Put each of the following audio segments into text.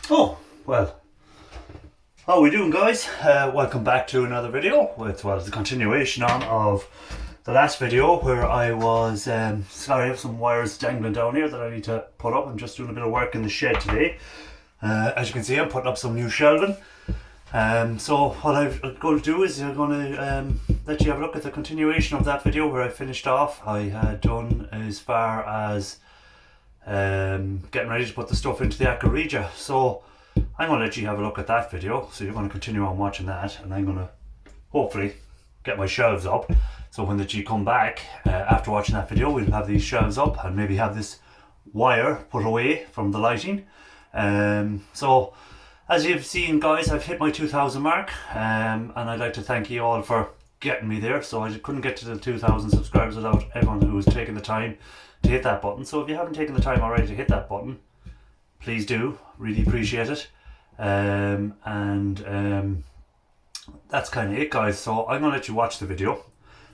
Oh, well, how are we doing, guys? Welcome back to another video. It's the continuation of the last video where I was, sorry, I have some wires dangling down here that I need to put up. I'm just doing a bit of work in the shed today. As you can see, I'm putting up some new shelving. So what I'm going to do is I'm going to let you have a look at the continuation of that video where I finished off. I had done as far as getting ready to put the stuff into the aqua regia. So I'm going to let you have a look at that video. So you're going to continue on watching that, and I'm going to hopefully get my shelves up. So when you come back after watching that video, we'll have these shelves up and maybe have this wire put away from the lighting. So as you've seen, guys, I've hit my 2,000 mark, and I'd like to thank you all for getting me there. So I couldn't get to the 2,000 subscribers without everyone who was taking the time to hit that button. So if you haven't taken the time already to hit that button, please do. Really appreciate it. That's kind of it, guys. So I'm going to let you watch the video.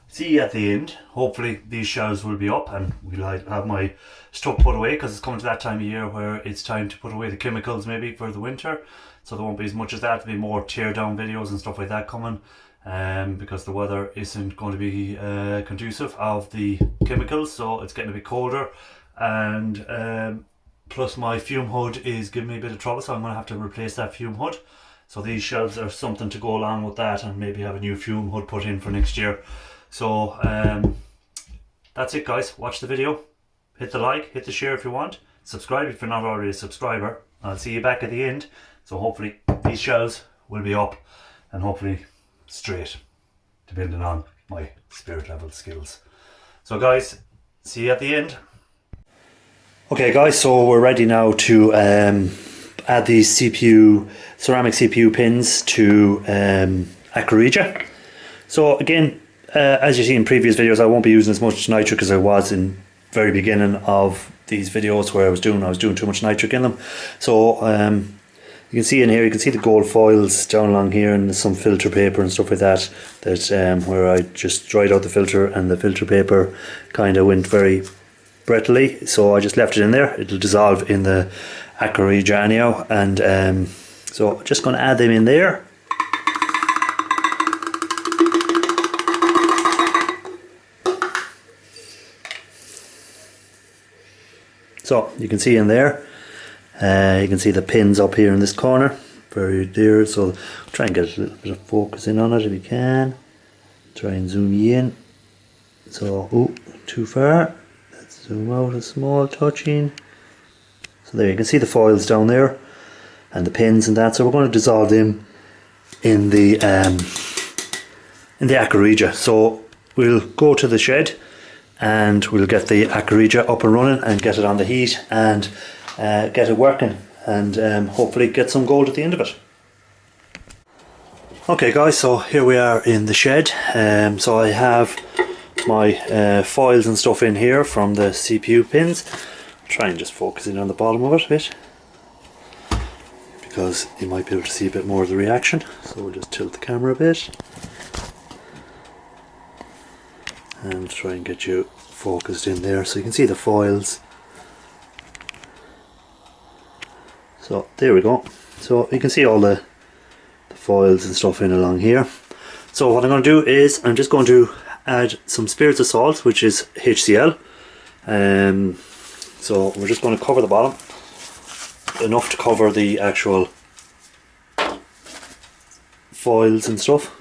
See you at the end. Hopefully these shelves will be up and we'll have my stuff put away, because it's coming to that time of year where it's time to put away the chemicals maybe for the winter. So there won't be as much as that. There'll be more tear down videos and stuff like that coming, because the weather isn't going to be conducive of the chemicals. So it's getting a bit colder, and plus my fume hood is giving me a bit of trouble, so I'm going to have to replace that fume hood. So these shelves are something to go along with that, and maybe have a new fume hood put in for next year. So that's it, guys. Watch the video, hit the like, hit the share if you want, subscribe if you're not already a subscriber. I'll see you back at the end. So hopefully these shelves will be up and hopefully straight, depending on my spirit level skills. So guys, see you at the end. Okay guys, so we're ready now to add these ceramic CPU pins to aqua regia. So again, as you see in previous videos, I won't be using as much nitric as I was in very beginning of these videos where I was doing too much nitric in them. So you can see in here, you can see the gold foils down along here, and there's some filter paper and stuff like that, where I just dried out the filter, and the filter paper kind of went very brettly, so I just left it in there. It'll dissolve in the aqua regia anyhow, and so I'm just going to add them in there. So you can see in there, you can see the pins up here in this corner, very dear. So try and get a little bit of focus in on it if you can. Try and zoom you in. So, oh, too far. Let's zoom out a small touch in. So there you can see the foils down there and the pins and that. So we're going to dissolve them in the aqua regia. So we'll go to the shed and we'll get the aqua regia up and running and get it on the heat and get it working, and hopefully get some gold at the end of it. Okay guys, so here we are in the shed. So I have my foils and stuff in here from the CPU pins. I'll try and just focus in on the bottom of it a bit, because you might be able to see a bit more of the reaction. So we'll just tilt the camera a bit and try and get you focused in there so you can see the foils. So there we go. So you can see all the foils and stuff in along here. So what I'm going to do is I'm just going to add some spirits of salt, which is HCl. So we're just going to cover the bottom, enough to cover the actual foils and stuff.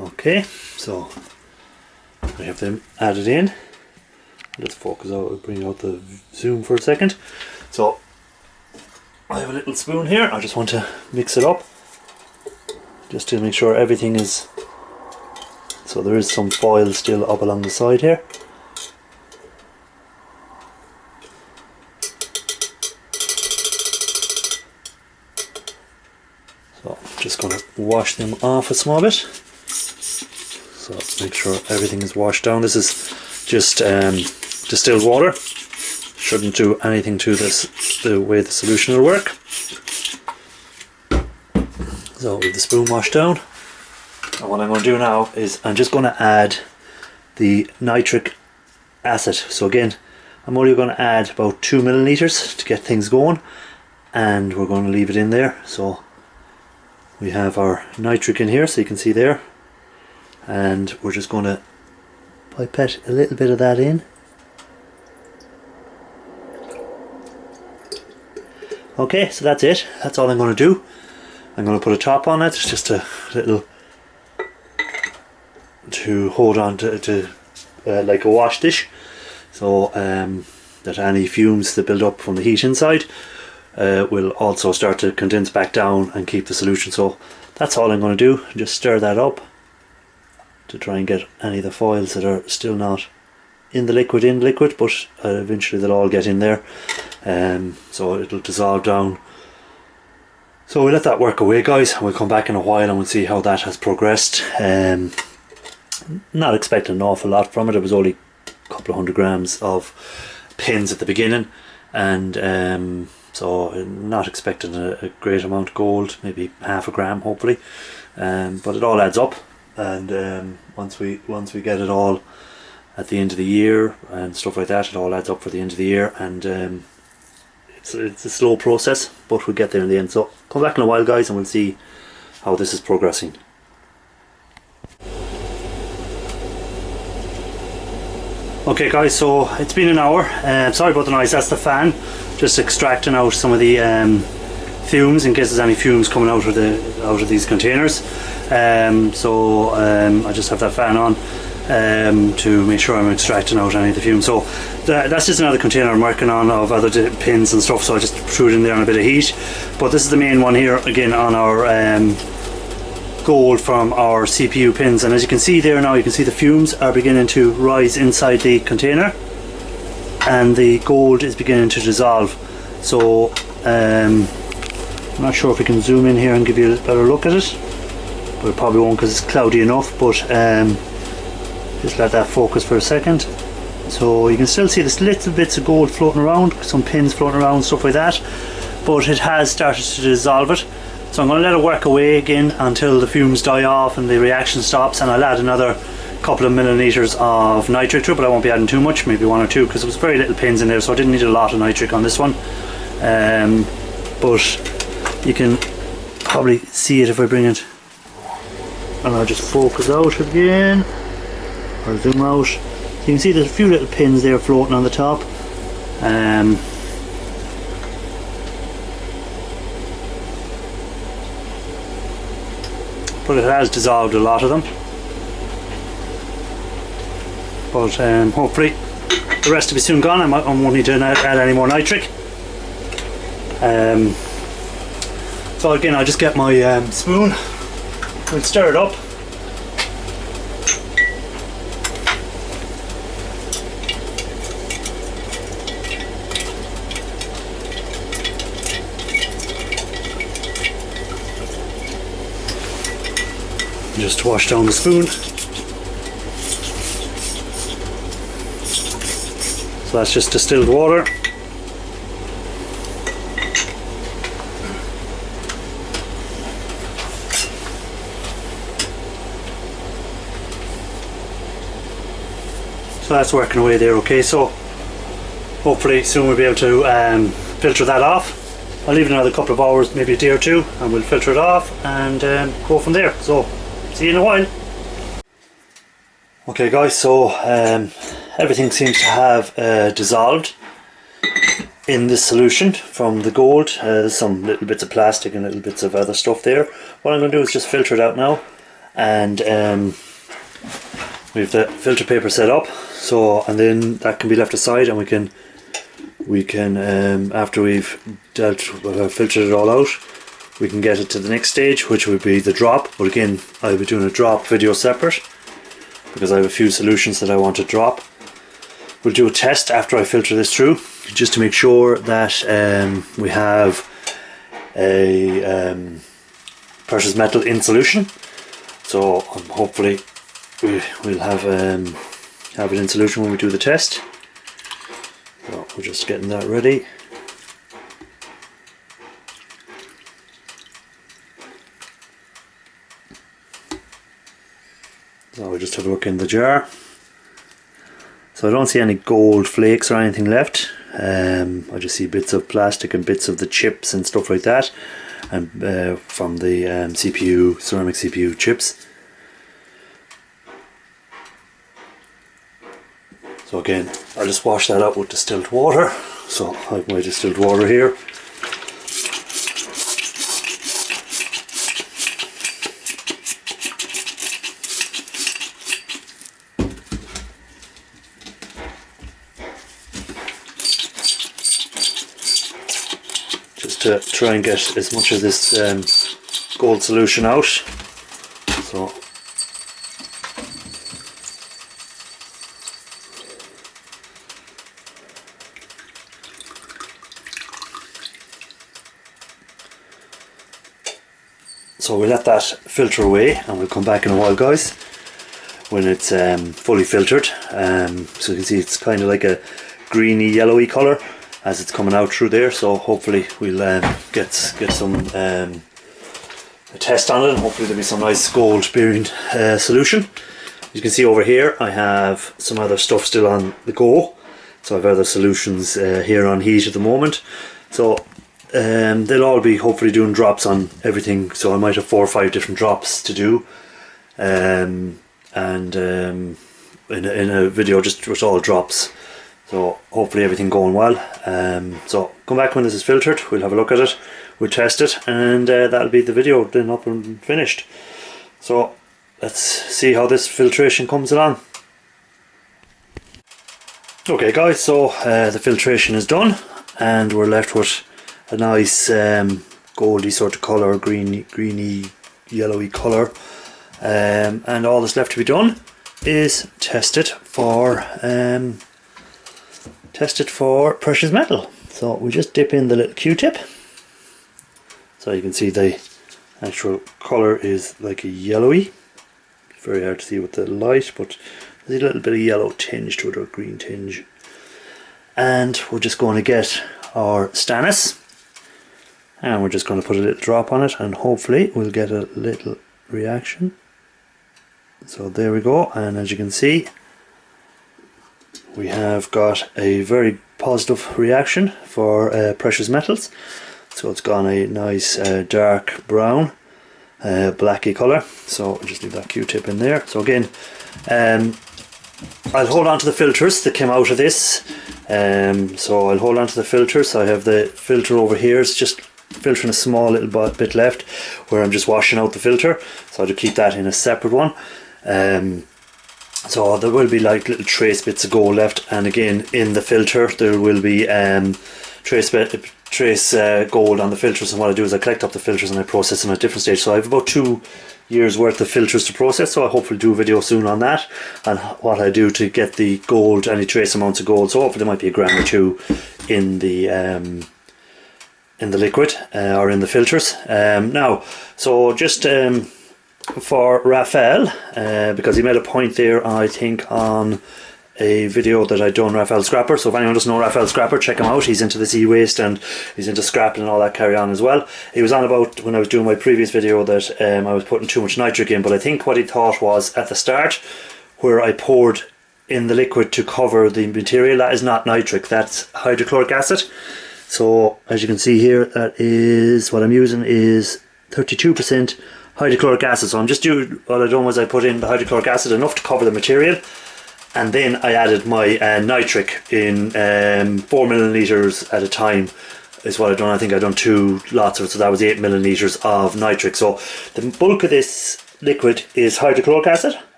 Okay, so I have them added in. Let's focus out, bring out the zoom for a second. So I have a little spoon here. I just want to mix it up just to make sure everything is, so there is some foil still up along the side here. So I'm just going to wash them off a small bit. So make sure everything is washed down. This is just distilled water. Shouldn't do anything to this, the way the solution will work. So with the spoon washed down, and what I'm going to do now is I'm just going to add the nitric acid. So again, I'm only going to add about 2 milliliters to get things going, and we're going to leave it in there. So we have our nitric in here, so you can see there, and we're just going to pipette a little bit of that in. Okay, so that's it. That's all I'm going to do. I'm going to put a top on it, just a little to hold on to like a wash dish, so that any fumes that build up from the heat inside will also start to condense back down and keep the solution. So that's all I'm going to do. Just stir that up to try and get any of the foils that are still not in the liquid, but eventually they'll all get in there, so it'll dissolve down. So we'll let that work away, guys, and we'll come back in a while and we'll see how that has progressed. Not expecting an awful lot from it. It was only a couple of 100 grams of pins at the beginning, and so not expecting a great amount of gold, maybe half a gram hopefully, but it all adds up. And once we get it all at the end of the year and stuff like that, it all adds up for the end of the year, and it's a slow process, but we'll get there in the end. So come back in a while, guys, and we'll see how this is progressing. Okay guys, so it's been an hour. Sorry about the noise, that's the fan just extracting out some of the fumes, in case there's any fumes coming out of these containers. I just have that fan on to make sure I'm extracting out any of the fumes. So that's just another container I'm working on of other pins and stuff, so I just threw it in there on a bit of heat. But this is the main one here, again on our gold from our CPU pins, and as you can see there now, you can see the fumes are beginning to rise inside the container and the gold is beginning to dissolve. So I'm not sure if we can zoom in here and give you a better look at it, but it probably won't because it's cloudy enough, but just let that focus for a second. So you can still see this little bits of gold floating around, some pins floating around, stuff like that, but it has started to dissolve it. So I'm going to let it work away again until the fumes die off and the reaction stops, and I'll add another couple of milliliters of nitric to it, but I won't be adding too much, maybe 1 or 2, because there was very little pins in there, so I didn't need a lot of nitric on this one. But you can probably see it if I bring it, and I'll just focus out again, or zoom out. So you can see there's a few little pins there floating on the top. But it has dissolved a lot of them. But hopefully the rest will be soon gone. I won't need to add any more nitric. So again, I'll just get my spoon, we'll stir it up. Just wash down the spoon. So that's just distilled water. So that's working away there, okay. So hopefully soon we'll be able to filter that off. I'll leave it another couple of hours, maybe a day or two, and we'll filter it off and go from there. So see you in a while. Okay guys, so everything seems to have dissolved in this solution from the gold. There's some little bits of plastic and little bits of other stuff there. What I'm going to do is just filter it out now, and we have the filter paper set up, so, and then that can be left aside, and we can after we've filtered it all out, we can get it to the next stage, which would be the drop. But again, I'll be doing a drop video separate because I have a few solutions that I want to drop. We'll do a test after I filter this through, just to make sure that we have a precious metal in solution. So hopefully we'll have it in solution when we do the test. So we're just getting that ready. So we just have a look in the jar. So I don't see any gold flakes or anything left. I just see bits of plastic and bits of the chips and stuff like that, and from the CPU, ceramic CPU chips. So again, I'll just wash that out with distilled water. So I have my distilled water here. Just to try and get as much of this gold solution out. So we'll let that filter away, and we'll come back in a while, guys, when it's fully filtered. So you can see it's kind of like a greeny yellowy colour as it's coming out through there. So hopefully we'll get some a test on it, and hopefully there'll be some nice gold bearing solution. You can see over here I have some other stuff still on the go. So I have other solutions here on heat at the moment. So they'll all be hopefully doing drops on everything, so I might have 4 or 5 different drops to do, and in a video just with all drops. So hopefully everything going well. So come back when this is filtered, we'll have a look at it, we'll test it, and that'll be the video then up and finished. So let's see how this filtration comes along. Okay guys, so the filtration is done, and we're left with a nice goldy sort of colour, greeny yellowy colour, and all that's left to be done is test it for precious metal. So we just dip in the little Q-tip, so you can see the actual colour is like a yellowy. It's very hard to see with the light, but there's a little bit of yellow tinge to it, or green tinge. And we're just going to get our stannous, and we're just going to put a little drop on it, and hopefully we'll get a little reaction. So there we go, and as you can see, we have got a very positive reaction for precious metals. So it's gone a nice dark brown, blacky colour. So I'll just leave that Q-tip in there. So again, I'll hold on to the filters that came out of this. So I'll hold on to the filters. I have the filter over here. It's just filtering a small little bit left where I'm just washing out the filter. So I'll keep that in a separate one. So there will be like little trace bits of gold left, and again in the filter there will be trace gold on the filters. And what I do is I collect up the filters and I process them at different stages. So I have about 2 years worth of filters to process, so I'll hopefully do a video soon on that and what I do to get the gold, any trace amounts of gold. So hopefully there might be a gram or two in the liquid or in the filters. Now, so just for Raphael, because he made a point there, I think, on a video that I'd done, Raphael Scrapper. So if anyone doesn't know Raphael Scrapper, check him out. He's into this e-waste and he's into scrapping and all that carry on as well. He was on about, when I was doing my previous video, that I was putting too much nitric in, but I think what he thought was at the start where I poured in the liquid to cover the material, that is not nitric, that's hydrochloric acid. So as you can see here, that is what I'm using is 32% hydrochloric acid. So I'm just doing, what I done was I put in the hydrochloric acid enough to cover the material, and then I added my nitric in 4 milliliters at a time is what I've done. I think I've done 2 lots of it, so that was 8 milliliters of nitric. So the bulk of this liquid is hydrochloric acid.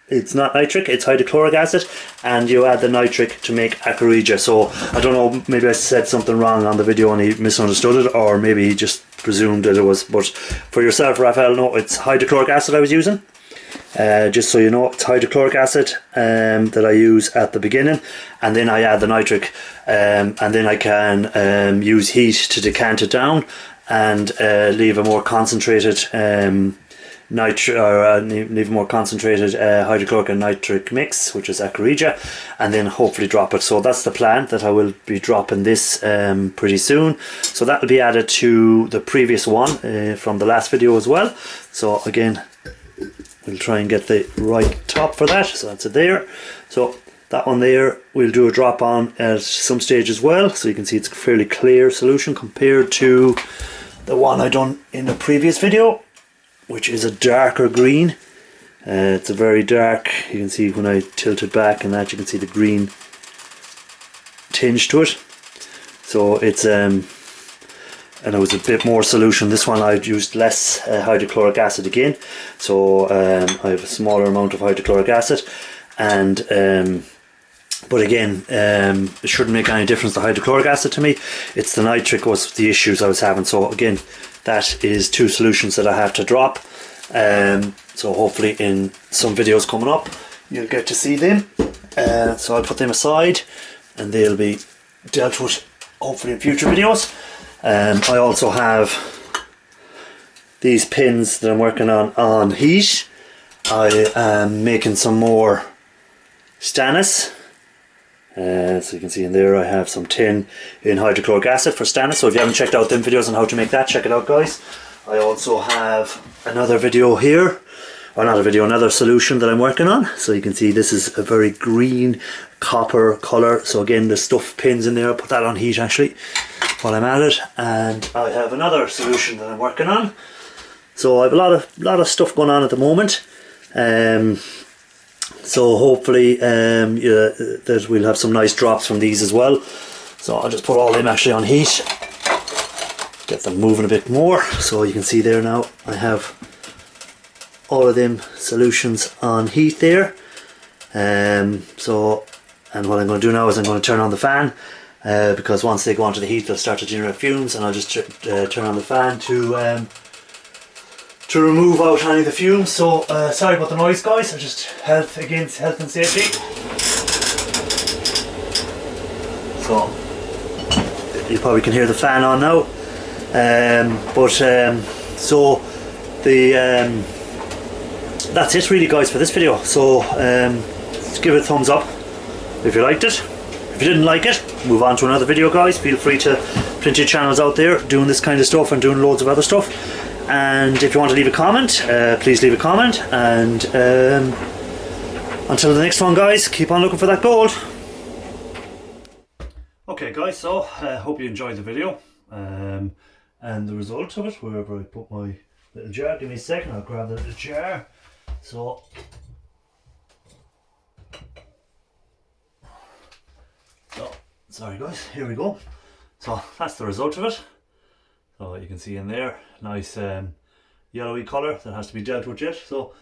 It's not nitric, it's hydrochloric acid, and you add the nitric to make aqua regia. So I don't know, maybe I said something wrong on the video and he misunderstood it, or maybe he just presumed that it was. But for yourself, Raphael, no, it's hydrochloric acid I was using. Just so you know, it's hydrochloric acid that I use at the beginning, and then I add the nitric, and then I can use heat to decant it down and leave a more concentrated hydrochloric and nitric mix, which is aqua regia, and then hopefully drop it. So that's the plan, that I will be dropping this pretty soon. So that will be added to the previous one from the last video as well. So again, we'll try and get the right top for that. So that's it there. So that one there we'll do a drop on at some stage as well, so you can see it's a fairly clear solution compared to the one I done in the previous video, which is a darker green. It's a very dark, you can see when I tilt it back and that, you can see the green tinge to it. So it's and it was a bit more solution. This one I'd used less hydrochloric acid again, so I have a smaller amount of hydrochloric acid, and but again, it shouldn't make any difference, the hydrochloric acid to me. It's the nitric was the issues I was having. So again, that is 2 solutions that I have to drop. So hopefully in some videos coming up you'll get to see them. So I'll put them aside and they'll be dealt with hopefully in future videos. I also have these pins that I'm working on heat. I am making some more stannous. So you can see in there I have some tin in hydrochloric acid for stannous. So if you haven't checked out them videos on how to make that, check it out, guys. I also have another video here, or not a video, another solution that I'm working on. So you can see this is a very green copper colour. So again, the stuff pins in there, I'll put that on heat actually while I'm at it. And I have another solution that I'm working on. So I have a lot of stuff going on at the moment. So hopefully that we'll have some nice drops from these as well. So I'll just put all them actually on heat, get them moving a bit more. So you can see there now I have all of them solutions on heat there. So, and what I'm going to do now is I'm going to turn on the fan, because once they go onto the heat they'll start to generate fumes, and I'll just turn on the fan to remove out any of the fumes. So sorry about the noise, guys. Just health and safety. So you probably can hear the fan on now. So that's it really, guys, for this video. So give it a thumbs up if you liked it. If you didn't like it, move on to another video, guys. Feel free to, plenty of channels out there doing this kind of stuff and doing loads of other stuff. And if you want to leave a comment, please leave a comment. And until the next one, guys, keep on looking for that gold. Okay, guys, so hope you enjoyed the video. And the result of it, wherever I put my little jar. Give me a second, I'll grab the little jar. So sorry guys, here we go. So that's the result of it. So you can see in there, nice yellowy colour that has to be dealt with yet. So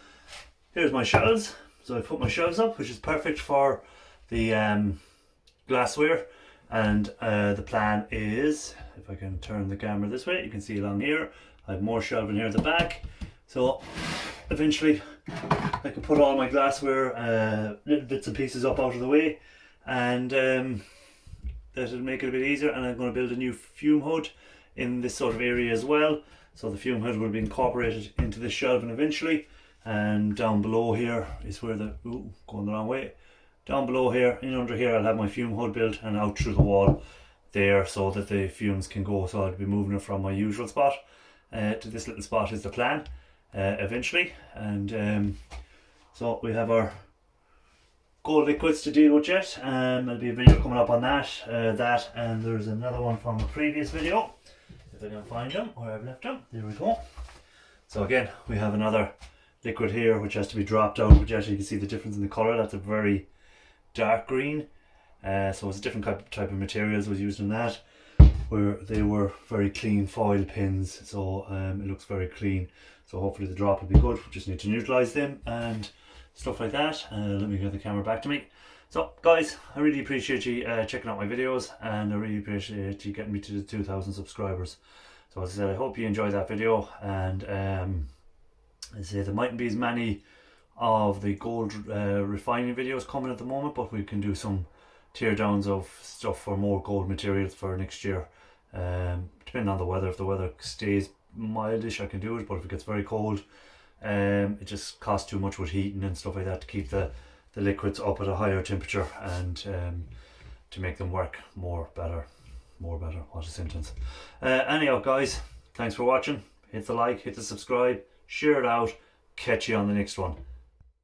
here's my shelves. So I put my shelves up, which is perfect for the glassware. And the plan is, if I can turn the camera this way, you can see along here, I have more shelving here at the back. So eventually I can put all my glassware, little bits and pieces up out of the way, and that'll make it a bit easier. And I'm going to build a new fume hood in this sort of area as well. So the fume hood will be incorporated into this shelving eventually. And down below here is where the, going the wrong way. Down below here, in under here, I'll have my fume hood built and out through the wall there so that the fumes can go. So I'll be moving it from my usual spot to this little spot is the plan eventually. And so we have our gold liquids to deal with yet. There'll be a video coming up on that. And there's another one from the previous video. If I can find them where I've left them. There we go. So again, we have another liquid here which has to be dropped out, which actually you can see the difference in the colour. That's a very dark green. So it's a different type of materials was used in that, where they were very clean foil pins. So it looks very clean. So hopefully the drop will be good. We just need to neutralise them and stuff like that. Let me get the camera back to me. So guys, I really appreciate you checking out my videos, and I really appreciate you getting me to the 2,000 subscribers. So as I said, I hope you enjoyed that video, and I say there mightn't be as many of the gold refining videos coming at the moment, but we can do some tear downs of stuff for more gold materials for next year, depending on the weather. If the weather stays mildish, I can do it, but if it gets very cold, it just costs too much with heating and stuff like that to keep the liquids up at a higher temperature, and to make them work more better, what a sentence. Anyhow guys, thanks for watching. Hit the like, hit the subscribe, share it out, catch you on the next one.